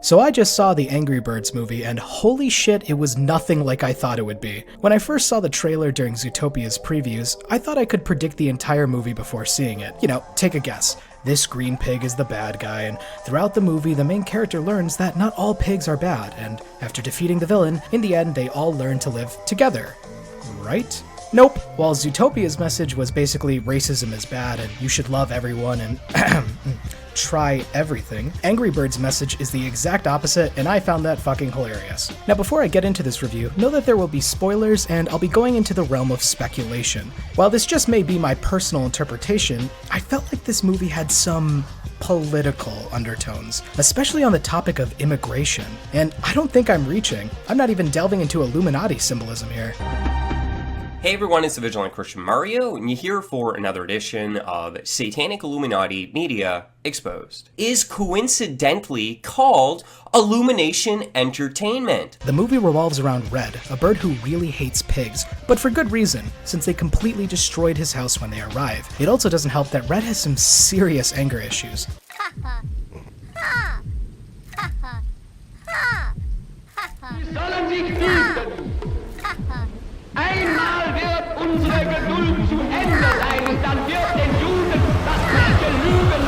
So I just saw the Angry Birds movie, and holy shit, it was nothing like I thought it would be. When I first saw the trailer during Zootopia's previews, I thought I could predict the entire movie before seeing it. You know, take a guess. This green pig is the bad guy, and throughout the movie, the main character learns that not all pigs are bad, and after defeating the villain, in the end, they all learn to live together. Right? Nope. While Zootopia's message was basically racism is bad and you should love everyone and try everything, Angry Birds' message is the exact opposite, and I found that fucking hilarious. Now, before I get into this review, know that there will be spoilers and I'll be going into the realm of speculation. While this just may be my personal interpretation, I felt like this movie had some political undertones, especially on the topic of immigration. And I don't think I'm reaching. I'm not even delving into Illuminati symbolism here. Hey everyone, it's the Vigilant Christian Mario, and you're here for another edition of Satanic Illuminati Media Exposed. Is coincidentally called Illumination Entertainment. The movie revolves around Red, a bird who really hates pigs, but for good reason, since they completely destroyed his house when they arrive. It also doesn't help that Red has some serious anger issues. Einmal wird unsere Geduld zu Ende sein und dann wird den Juden das gleiche Lügen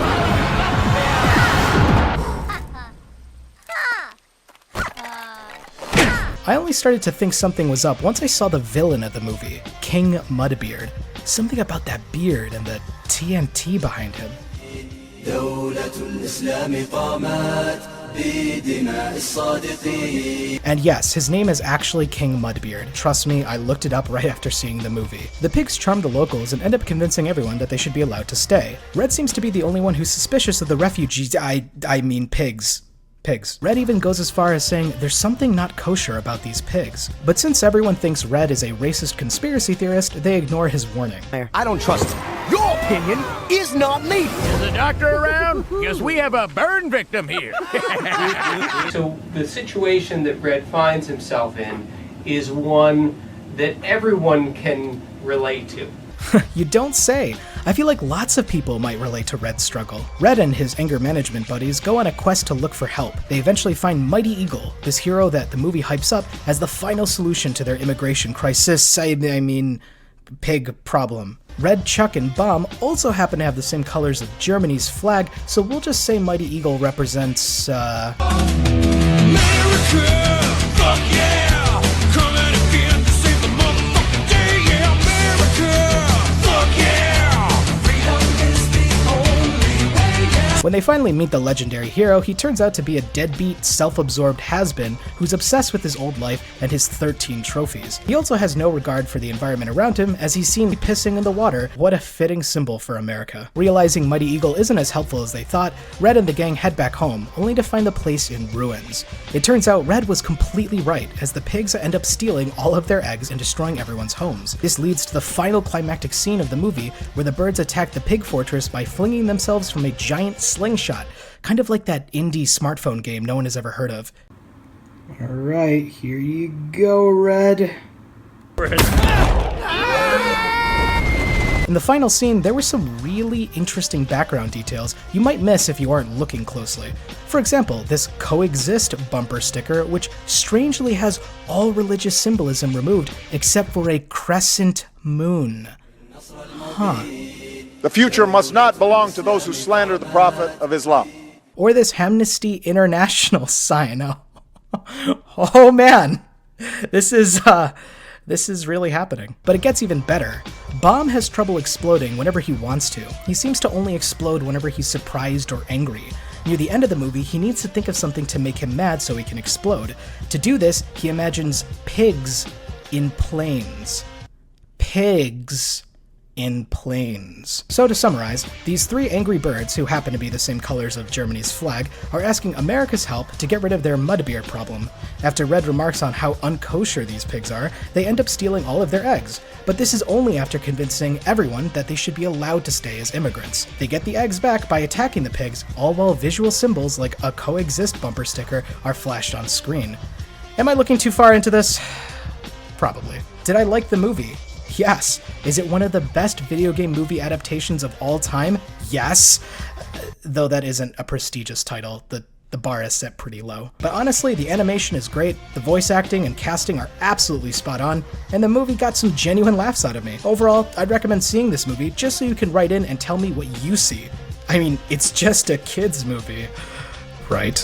gestraft. I only started to think something was up once I saw the villain of the movie, King Mudbeard. Something about that beard and the TNT behind him. And yes, his name is actually King Mudbeard. Trust me, I looked it up right after seeing the movie. The pigs charm the locals and end up convincing everyone that they should be allowed to stay. Red seems to be the only one who's suspicious of the refugees, I mean pigs. Red even goes as far as saying there's something not kosher about these pigs. But since everyone thinks Red is a racist conspiracy theorist, they ignore his warning. I don't trust him. Your opinion is not needed. Is the doctor around? Guess we have a burn victim here. So the situation that Red finds himself in is one that everyone can relate to. You don't say. I feel like lots of people might relate to Red's struggle. Red and his anger management buddies go on a quest to look for help. They eventually find Mighty Eagle, this hero that the movie hypes up as the final solution to their immigration crisis, I mean, pig problem. Red, Chuck, and Bomb also happen to have the same colors of Germany's flag, so we'll just say Mighty Eagle represents, America, fuck yeah! Coming again to save the motherfucking day, yeah, America! Fuck yeah! Freedom is the only way, yeah. When they finally meet the legendary hero, he turns out to be a deadbeat, self-absorbed has-been who's obsessed with his old life and his 13 trophies. He also has no regard for the environment around him, as he's seen pissing in the water. What a fitting symbol for America. Realizing Mighty Eagle isn't as helpful as they thought, Red and the gang head back home, only to find the place in ruins. It turns out Red was completely right, as the pigs end up stealing all of their eggs and destroying everyone's homes. This leads to the final climactic scene of the movie, where the birds attack the pig fortress by flinging themselves from a giant slingshot, kind of like that indie smartphone game no one has ever heard of. Alright, here you go, Red. In the final scene, there were some really interesting background details you might miss if you aren't looking closely. For example, this coexist bumper sticker, which strangely has all religious symbolism removed except for a crescent moon. Huh. The future must not belong to those who slander the Prophet of Islam. Or this Amnesty International sign. Oh man, this is really happening. But it gets even better. Bomb has trouble exploding whenever he wants to. He seems to only explode whenever he's surprised or angry. Near the end of the movie, he needs to think of something to make him mad so he can explode. To do this, he imagines pigs in planes. Pigs in planes. So to summarize, these three angry birds, who happen to be the same colors of Germany's flag, are asking America's help to get rid of their mudbeard problem. After Red remarks on how unkosher these pigs are, they end up stealing all of their eggs. But this is only after convincing everyone that they should be allowed to stay as immigrants. They get the eggs back by attacking the pigs, all while visual symbols like a coexist bumper sticker are flashed on screen. Am I looking too far into this? Probably. Did I like the movie? Yes. Is it one of the best video game movie adaptations of all time? Yes. Though that isn't a prestigious title. The the bar is set pretty low. But honestly, the animation is great, the voice acting and casting are absolutely spot on, and the movie got some genuine laughs out of me. Overall, I'd recommend seeing this movie just so you can write in and tell me what you see. I mean, it's just a kid's movie, right?